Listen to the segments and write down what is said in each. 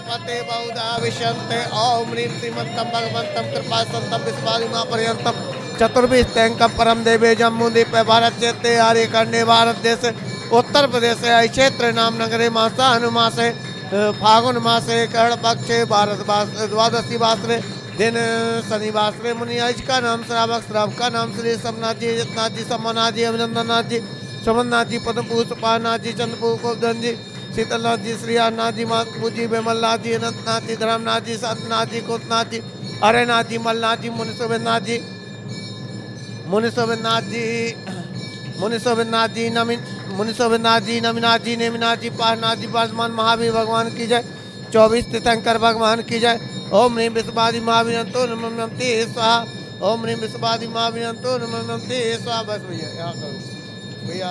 पते बहुधा विशन्ते ओम ह्रीं श्रीमन्तं भगवन्तं कृपासन्तं विश्वादिमा पर्यन्तं चतुर्भिस्तैकं परम देवे जम्मूद्वीपे भारत चेते आर्यकर्णे भारत देश उत्तर प्रदेश क्षेत्र नाम नगरे मासा अनुमासे फागुन मासे कर्ण पक्षे भारत द्वादशी वासरे दिन शनिवासरे मुनि आज का नाम श्रावक श्रावक का नाम श्री समनाथ जी जतनाथ जी सम्मानाथ जी अभिनंदननाथ जी समन्नाथ जी पद्मपूत पानाथ जी चंद्रपूर गोवर्धन जी शीतलनाथ जी श्रीनाथ जी मातपू जी विमलनाथ जी अनंतनाथ जी धर्मनाथ जी सतनाथ जी कोतनाथ जी अरेनाथ जी मलनाथ जी मुनिशोभनाथ जी मुनिशोभनाथ जी मुनिशोभनाथ जी मुनिशोभनाथ जी नमीनाथ जी नेमिनाथ जी पारनाथ जी वर्धमान महावीर भगवान की जय 24 तीर्थंकर भगवान की जय ओम ह्रीं विश्वादि महावीरंतो नमन्ते स्वाहा ओम ह्रीं विश्वादि महावीरंतो नमन्ते स्वाहा। बस भैया यहाँ करो भैया।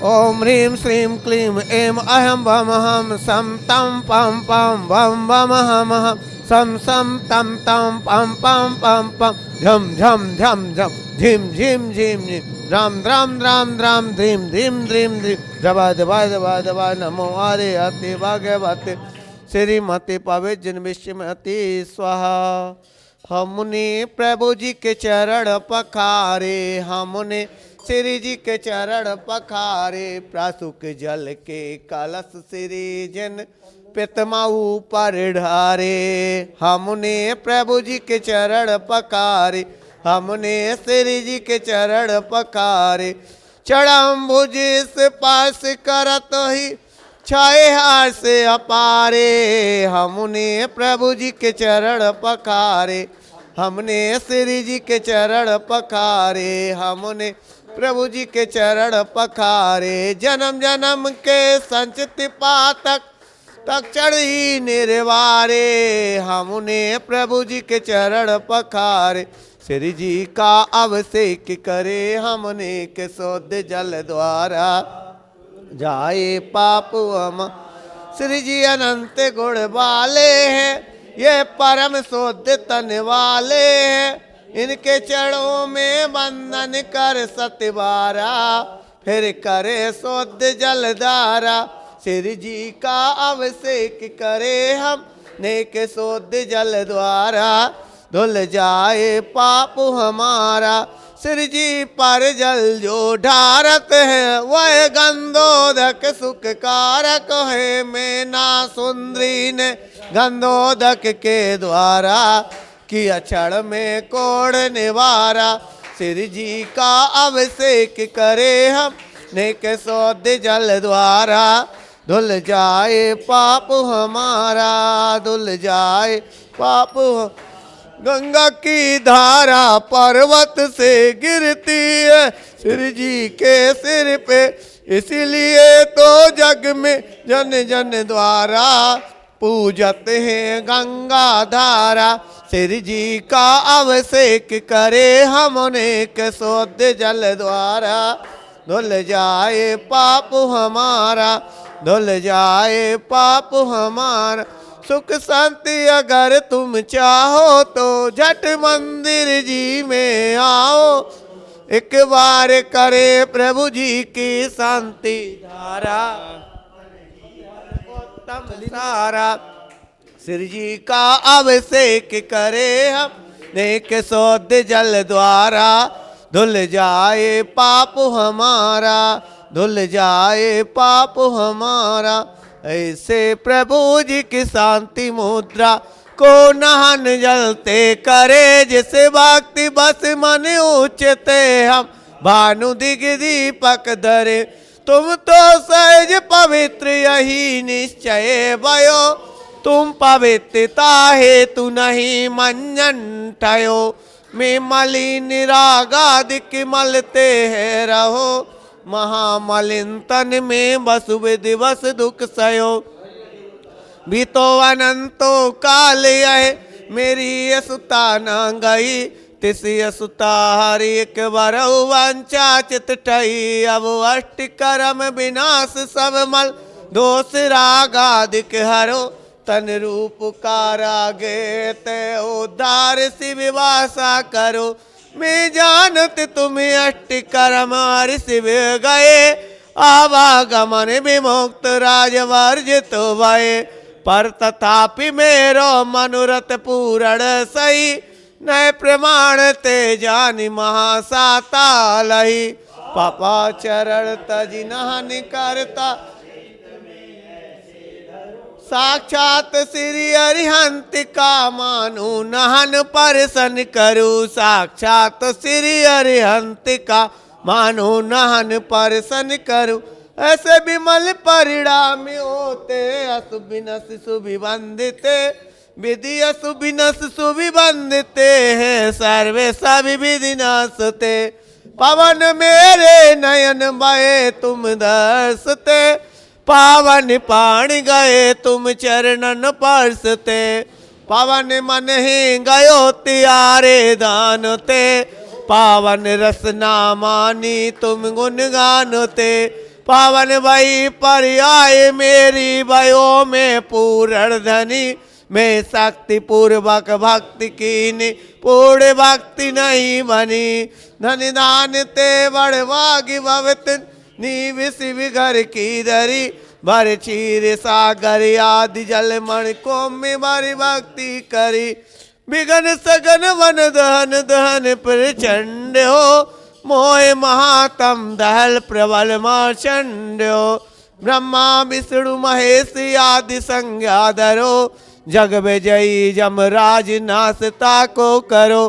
ओम ह्रीं श्रीं क्लीं ऐं अहं वम हम सम तम पम पम वम वम हम सम सम तम तम पम पम पम पम झम झम झम झम झिम झिम झिम झिम राम राम राम राम ध्रीम ध्रीम ध्रीम ध्रीम दबा दबा दबा दबा नमो आरे अति भाग्यवते श्रीमती पवित्र विश्वमती स्वाहा। हमने प्रभु जी के चरण पखारे हमने श्री जी के चरण पखारे प्रासुक जल के कलश श्री जन पितमा ऊपर ढारे हमने प्रभु जी के चरण पखारे हमने श्री जी के चरण पखारे चढ़म भुज से पास करत ही छाए हार से अपारे हमने प्रभु जी के चरण पखारे हमने श्री जी के चरण पखारे हमने प्रभु जी के चरण पखारे जन्म जन्म के संचित पातक तक चढ़ी निर्वारे हमने प्रभु जी के चरण पखारे श्री जी का अभिषेक करे हमने के शोध जल द्वारा जाए पाप हम श्री जी अनंत गुण वाले हैं ये परम शोध तन वाले हैं इनके चरणों में वंदन कर सतबारा फिर करे शोध जलधारा श्री जी का अभिषेक करे हम नेक शोध जल द्वारा धुल जाए पाप हमारा श्री जी पर जल जो ढारत है वह गंधोदक सुख कारक है मैना सुंदरी ने गंधोदक के द्वारा किया क्षण में कोड़ निवारा श्री जी का अभिषेक करे हम नेक शोध जल द्वारा धुल जाए पाप हमारा धुल जाए पाप गंगा की धारा पर्वत से गिरती है श्री जी के सिर पे इसलिए तो जग में जन जन द्वारा पूजत हैं गंगा धारा श्री जी का अभिषेक करे हमने के शोध जल द्वारा धुल जाए पाप हमारा धुल जाए पाप हमारा सुख शांति अगर तुम चाहो तो झट मंदिर जी में आओ एक बार करे प्रभु जी की शांति धारा उत्तम सारा श्री जी का अभिषेक करे हम नेक शोध जल द्वारा धुल जाए पाप हमारा धुल जाए पाप हमारा ऐसे प्रभु जी की शांति मुद्रा को नहन जलते करे जिसे भक्ति बस मन उचते हम भानु दिग दीपक धरे तुम तो सहज पवित्र यही निश्चय भयो तुम पवित्रता हेतु नहीं मंजन ठयो में मलिन रागादिक मलते हैं रहो महामलिन तन में बसु दिवस दुख सयो बीतो अनंतो काल आए मेरी असुता न गई तिसी असुता हरि एक बार वांछा चित ठई अब अष्ट कर्म विनाश सब मल दोष रागादिक हरो तन रूप कारागे ते उद्धार शिविवासा करो मैं जानत तुम्हें अष्ट कर्म शिव गए आवागमन विमुक्त राजवर्जित भये, पर तथापि मेरो मनोरथ पूरण सही, नय प्रमाण ते जानि महासातालही, पापा चरण तजि नहन करता, साक्षात श्री अरिहंत का मानु नहन परसन करू, साक्षात श्री अरिहंत का मानो नहन परसन करू, ऐसे विमल परिणाम होते असुबिनस सुभिबंधिते, विधि असुबिनस सुभिबंधिते हैं सर्वे सभी विधि नसते, पवन मेरे नयन बहे तुम दर्शते, पावन पाण गए तुम चरणन परसते, पवन मन ही गयो तियारे दानते, पावन रसना मानी तुम गुण गानते, पावन भई पर्याय मेरी भयो में पूर्ण धनी, मैं शक्ति पूर्वक भक्ति कीनी पूर्ण भक्ति नहीं बनी, धन दान ते बड़वागी भवत निविस विघर की धरी, भर चीर सागर आदि जल मण को में भरी भक्ति करी, विघन सगन वन दहन दहन प्रचंड हो, मोह महातम दहल प्रबल माचंड हो, ब्रह्मा विष्णु महेश आदि संज्ञा धरो, जग विजयी जमराज नासता को करो,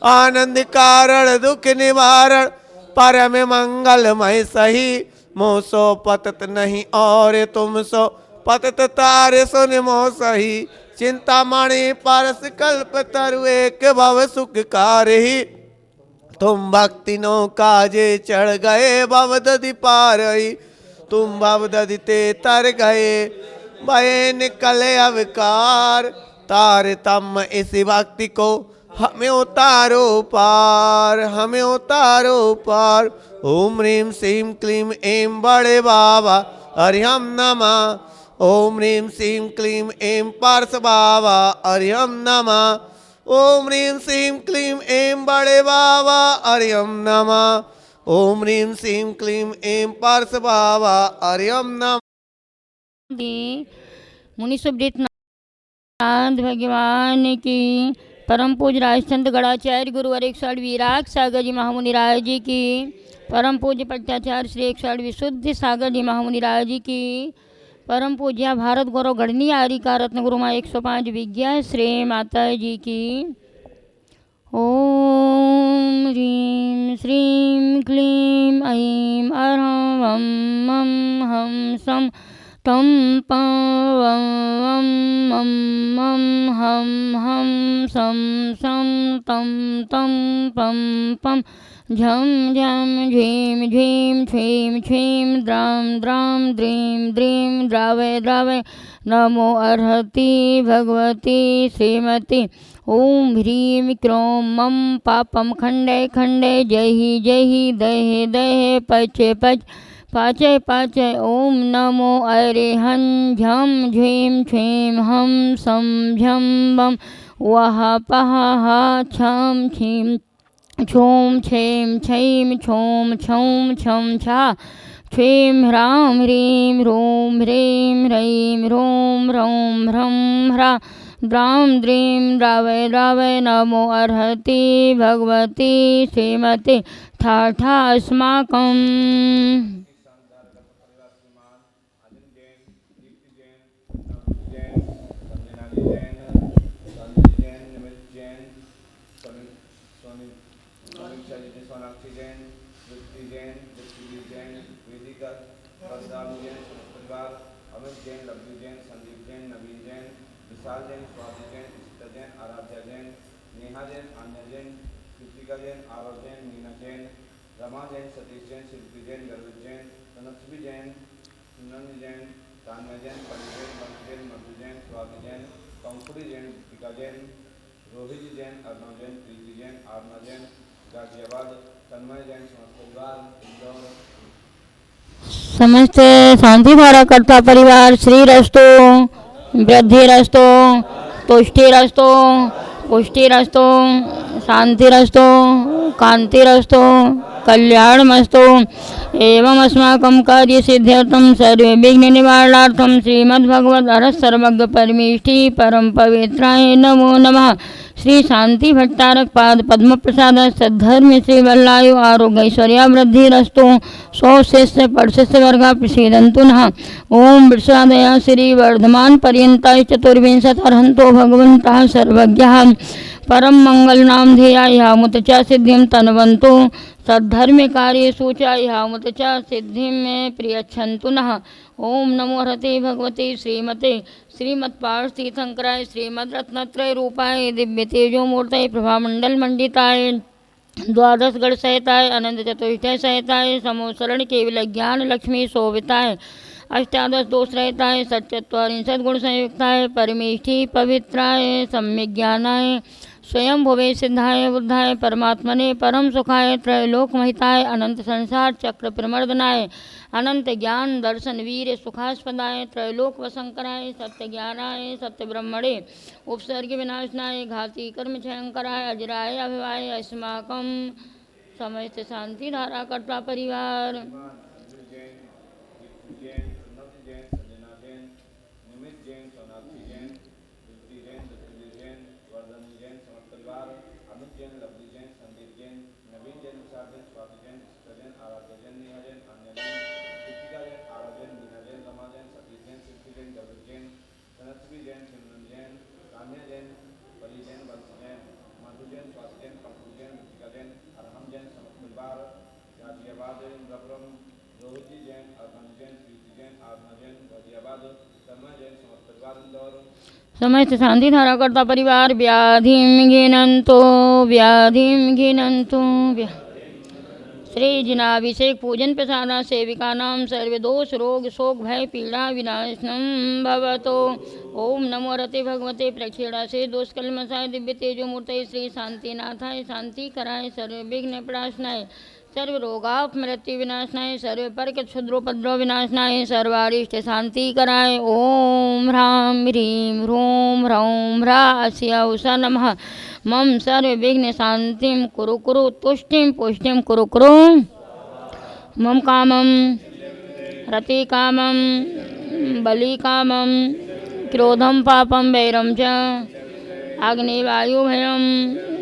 आनंद कारण दुख निवारण परम मंगलमय सही, मोह सो पतत नहीं और तुम सो पतत तारे सुन मोह सही, चिंतामणि पारस कल्प तरु एक भव सुख कारही, तुम भक्ति नो काजे चढ़ गए भव दधि पारही, तुम भव दधि ते तर गए भय निकले अवकार, तार तम इसी भक्ति को हमें उतारो पार, हमें उतारो पार, ओम ह्रीम श्रीम क्लीम एम बड़े बाबा हरिहम नमः, ओम ह्रीम श्रीम क्लीम एम पार्थ बाबा हरिहम नमः, ओम ह्रीम श्रीम क्लीम एम बड़े बाबा हरिहम नमः, ओम ह्रीम श्रीम क्लीम एम पार्थ बाबा हरिहम नमः। मुनि सुब्रत नाथ भगवान की, परम पूज्य राजचंद्र गणाचार्य गुरुवर 108 विराग सागर जी महामुनि राज जी की, परम पूज्य पट्टाचार्य श्री 108 विशुद्ध सागर जी महामुनि राज जी की, परम पूज्य भारत गौरव गणनी आर्य का रत्न गुरु माँ 105 विज्ञा श्री माता जी की। ओम ह्रीं श्रीं क्लीं ऐं अरहं वं मं हं सं तं पं वं वं मं मं हं हं सं सं तं तं पं पं झं झं झीं झीं छीं छीं द्रां द्रां द्रीं द्रीं द्रावय द्रावय नमो अर्हति भगवती श्रीमती। ओम ह्रीं क्रों मं पापं खंडे खंडे जहि जहि दहे दहे पचे पच पाचय पाचय। ओम नमो अरिहं झं झीं छीं हं सं झं बं वः पः छं छीं छूं छीं छीं छूं छौं छं छा छीं ह्रां ह्रीं ह्रूं ह्रीं ह्रैं ह्रूं ह्रौं ह्रं ह्रा द्रां द्रीं द्रावय द्रावय नमो अर्हति भगवती श्रीमती। ठाठा अस्माकम्। विशाल जैन, स्वाति जैन, स्थिता जैन, आराध्या जैन, नेहा जैन, अन्य जैन, कृतिका जैन, आरव जैन, मीना जैन, रमा जैन, सतीश जैन, शिल्पी जैन, गर्वित जैन, तनस्वी जैन, नंद जैन, तान्या जैन, परी जैन, बंश जैन, मधु जैन, स्वाति जैन, कंकुड़ी जैन, दीपिका जैन, रोहित जैन, अर्णव जैन, प्रीति जैन, आरना जैन, गाजियाबाद, तन्मय जैन, समस्त परिवार, इंदौर, समस्त शांति धारा कर्ता परिवार श्री रस्तो वृद्धिरस्तो तुष्टिरस्तो पुष्टिरस्तो शांतिरस्तो कांतिरस्तो कल्याणमस्तु। एवं अस्माकं कार्यसिद्ध्यर्थं सर्वविघ्ननिवारणार्थं श्रीमद्भगवद् सर्वज्ञ परमेष्टि परम पवित्राय नमो नमः। श्री शांति भट्टारक पाद पद्म प्रसाद सद्धर्म श्री वल्लायु आरोग्य ऐश्वर्यावृद्धिरस्तु। 100 शिष्य परशिष्य वर्गा प्रसीदन्तु नः। ओम वृषादया श्री वर्धमान पर्यन्ताय चतुर्विंशतिर्हन्तो भगवन्तः सर्वज्ञः परम मंगल नाम ध्येया मुत च सिद्धिं तन्वन्तु। सद्धर्म कार्य सूचाया मुत च सिद्धिं में प्रियच्छन्तु नः। ओम नमो हरते भगवते श्रीमते श्रीमत्पार्थितीर्थंकराय श्रीमद् रत्नत्रय रूपाय दिव्य तेजो मूर्तये प्रभामंडल मंडिताय द्वादश गण सहिताय अनंत चतुष्टय सहिताय समोसरण केवल ज्ञान लक्ष्मी शोभिताय अष्टादश दोष रहताय सच्चत्वारिंशत् गुण संयुक्ताय परमेष्ठि पवित्राय सम्यक ज्ञानाय स्वयं भुवे सिद्धाय बुद्धाय परमात्मने परम सुखाय त्रैलोक महिताय अनंत संसार चक्र प्रमर्दनाय अनंत ज्ञान दर्शन वीर सुखास्पदाय त्रैलोक वशंकराय सत्य ज्ञानाय सत्य ब्रह्मणे उपसर्ग विनाशनाय घाती कर्म क्षयंकराय अजराय अभिवाय अस्माकं समस्त शांति धारा कर्ता परिवार समस्त शांति धारा करता परिवार व्याधिं घिनंतो श्री जिनाभिषेक पूजन प्रसादा सेविका नाम सर्वदोष रोग शोक भय पीड़ा विनाशनम भवतो। ओम नमो रते भगवते प्रक्षेणा से दोष कलमसाय दिव्य तेजो मूर्तये श्री शांतिनाथाय शांति कराय सर्व विघ्न प्रणाशनाय सर्व रोगाप मृत्यु विनाशनाय सर्व परक क्षुद्रोपद्रव विनाशनाय सर्वारिष्ट शांति कराय। ओम ह्रां ह्रीं ह्रूं ह्रौं ह्रास्य उषा नमः। मम सर्व विघ्न शांतिं कुरु कुरु तुष्टिं पुष्टिं कुरु कुरु। मम कामं रति कामं बलि कामं क्रोधं पापं वैरं च अग्निवायुभयं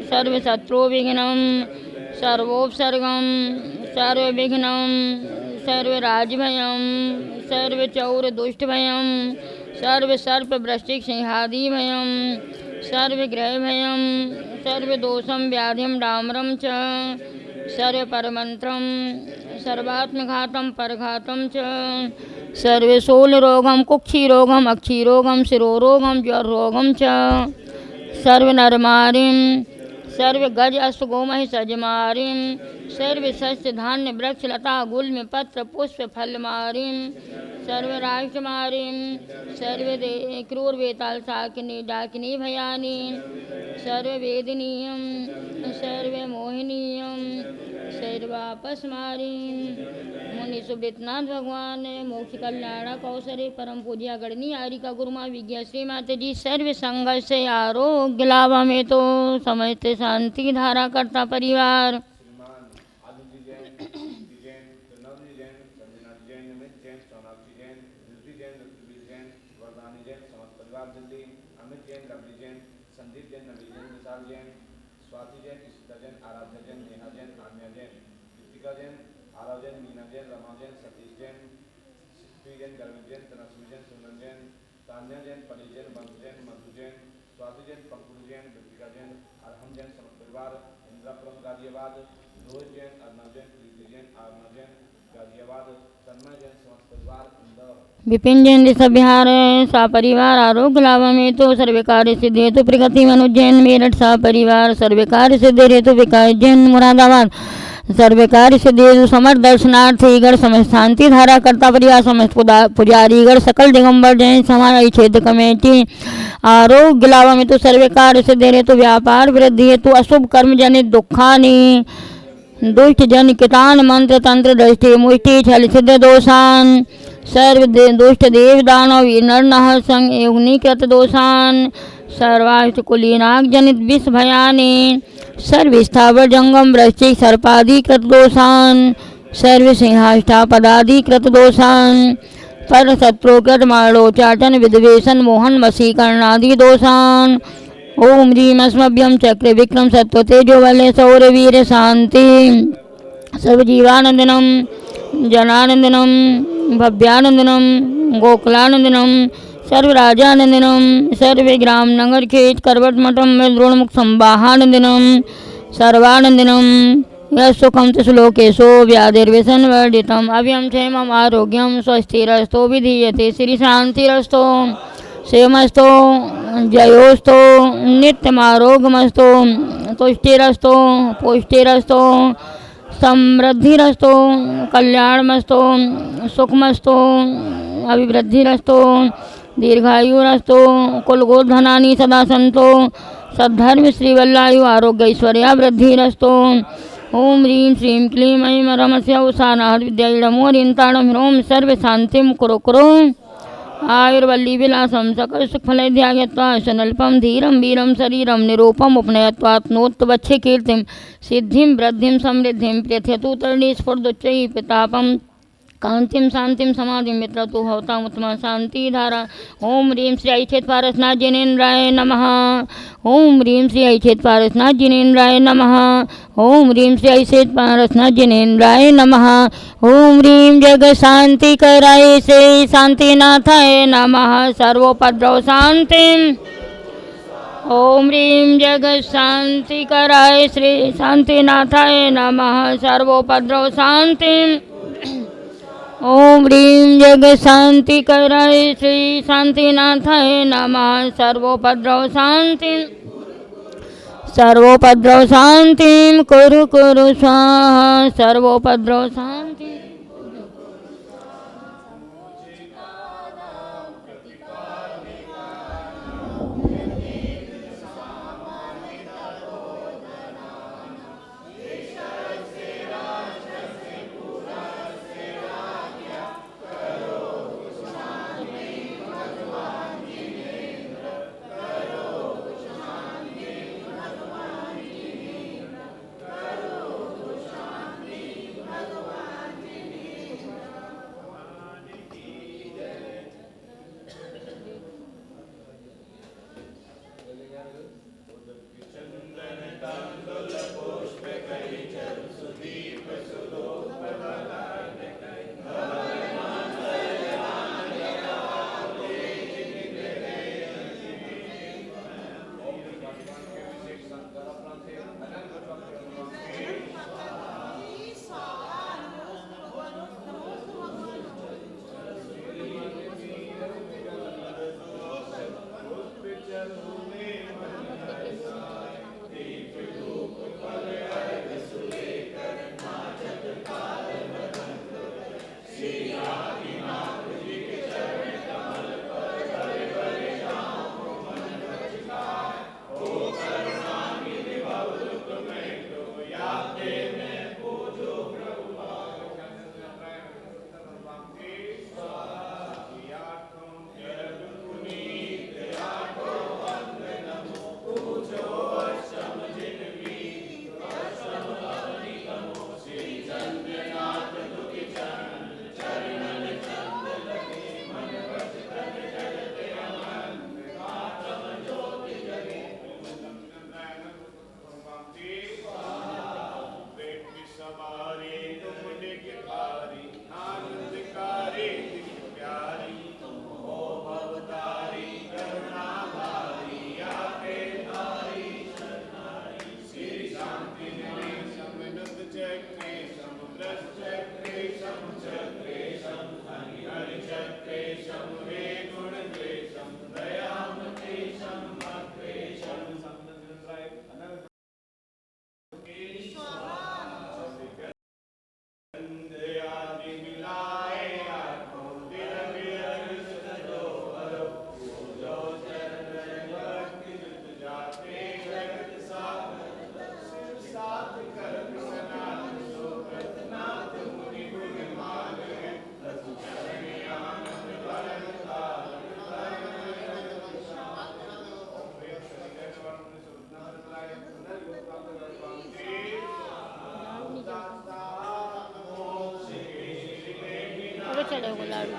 सर्वशत्रुविघ्नं सर्वोपसर्गं सर्वविघ्नं सर्वराजभयं सर्वचौरदुष्टभयं सर्वसर्पवृश्चिकसिंहादिभयं सर्वग्रहभयं सर्वदोषं व्याधिं डामरं च सर्वपरमन्त्रं सर्वात्मघातं परघातं च सर्वशूलरोगं कुक्षिरोगम् अक्षिरोगं शिरोरोगं ज्वररोगं च सर्वनरमारिं सर्वगज अश्वगोमहि सजमारिं सर्वशस्य धान्य वृक्ष लता गुल्म पत्र पुष्प फलमारिं सर्वराष्ट्रमारिं सर्वदे क्रूरवेताल शाकिनी डाकिनी भयानी सर्ववेदनीयं सर्वमोहनीयं सर्वापस्मारिं मुनि सुब्रतनाथ भगवान मोक्ष कल्याण कौशले परम पूज्या गणनी आरिका गुरुमा विज्ञा श्री माता जी सर्व संघर्ष से आरोग्य लाभ में तो समस्त शांति धारा करता परिवार विपिन जैन ऋषभ बिहार सा परिवार आरोग्य लाभ में तो सर्व कार्य सिद्धि हेतु प्रगति मनोज जैन मेरठ सा परिवार सर्व कार्य सिद्धि हेतु विकास जैन मुरादाबाद सर्व कार्य सिद्धि हेतु समर्थ दर्शनार्थीगढ़ समस्त शांति धारा करता परिवार समस्त पुजारीगढ़ सकल दिगंबर जैन समाज क्षेत्र कमेटी आरोग्य लाभ में तो सर्व कार्य सिद्धि हेतु व्यापार वृद्धि हेतु अशुभ कर्म जनित दुखानि दुष्ट जन कितान मंत्र तंत्र दृष्टि मुष्टि छल सिद्ध दोषान सर्व दुष्ट देव दानव नर नहर संग योगनीकृत दोषान सर्वाष्टकुलीनाग जनित विष भयानि सर्विस्थावर जंगम वृश्चिक सर्पादिकृत दोषान सर्वसिंहाष्टापदादिकृत दोषान पर शत्रुकृत मारोचाटन विद्वेषण मोहन वशीकरणादि दोषान ओम ह्रीम अस्मभ्यम चक्र विक्रम सत्व तेजो बल सौर वीर शांति सर्वजीवानंदनम जनानंदनम भव्यानंदनम गोकुलानंदनम सर्वराजानंदनम सर्वग्राम नगर खेत करवट मठम में द्रोणमुख संवाहानंदनम सर्वानंदनम यशुखम श्लोकेशो व्याधिर्व्यसन वर्जितम अभ्यम क्षेमम आरोग्यम स्वस्तिरस्तो विधीयते श्री शांतिरस्तो क्षेमस्तो जयोस्तो नित्यमारोग्यमस्तो तुष्टिरस्तो पुष्टिरस्तो समृद्धिरस्तो कल्याणमस्तो सुखमस्तो अभिवृद्धिरस्तो दीर्घायुरस्तो कुलगोधनानि सदा सन्तो सद्धर्म श्रीवल्लायु आरोग्य ऐश्वर्या वृद्धिरस्तो ओम ह्रीं श्रीं क्लीं ऐं रमस्य उषानाहद विद्याईडमोरिन्ताणं ह्रों सर्व शांतिं कुरु कुरु आयुर्वल्ली विलासम सकल सुखफलैध्यायत्वा शनल्पम धीरम वीरम शरीरम निरूपम उपनयत्वात्नोत्तवच्छे कीर्तिम सिद्धिं वृद्धिं समृद्धिं प्रथयतु तरणि स्फुर्दुच्चैः पितापम कांतिम शांतिम समाधिम मित्रतु होताम उत्तमा शांति धारा ओम ह्रीं श्री ऐच्छेद पारसनाथ जिनेन्द्राय नमः ओम ह्रीं श्री ऐच्छेद पारसनाथ जिनेन्द्राय नमः ओम ह्रीं श्री ऐच्छेद पारसनाथ जिनेन्द्राय नमः ओम ह्रीं जग शांति कराय श्री शांतिनाथाय नमः सर्वोपद्रव शांतिम ओम ह्रीं जग शांति कराय श्री शांतिनाथाय नमः सर्वोपद्रव शांतिम ओम ह्रीं जग शांति कराय श्री शांतिनाथाय नमः सर्वोपद्रव शांतिं कुरु कुरु स्वाहा सर्वोपद्रव शांति पे चढ़े वो लाडू।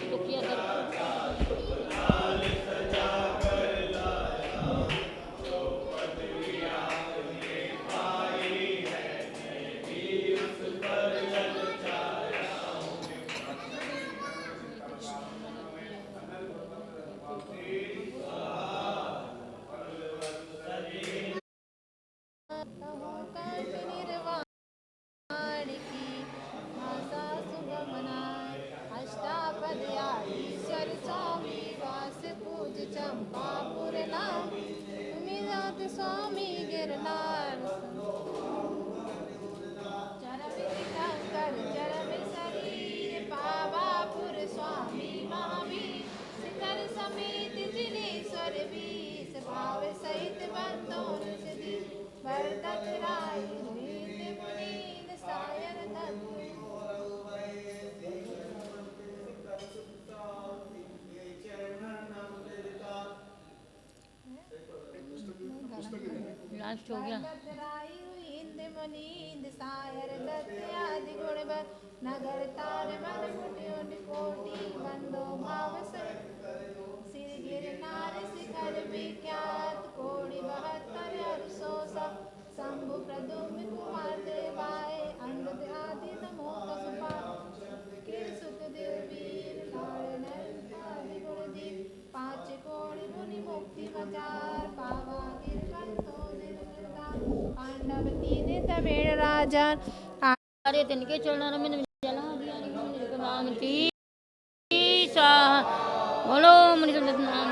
तो किया कर निर्वाण की भाषा सुगमनाय अष्टापदयाधीश्वर स्वामी वास पूज चंपापुर नाम तुम्ही जात स्वामी गिरनार चरम कंकर चरम शरीर पावापुर स्वामी महावीर शिखर समेत जिनेश्वर बीस भाव सहित बंदों सिद्धि वरदत राय रीत मुनीन सायर लास्ट हो गया। मुनींद सायर दत्त आदि गुण बर नगर तार मन मुनियों कोटि बंदो भाव सिर गिरनार शिखर विख्यात कोटि 72 अरसो सब शंभु प्रदुम्न कुमार देवाय अंगद आदि नमो कसुपा के सुख देव वीर लाड़ आदि गुण दीप 5 कोटि मुनि मुक्ति बजार पावा गिर कंतो पांडव तीन तमिल राजन अरे तिनके चरणों में जला दिया नाम की सा बोलो मुनि नाम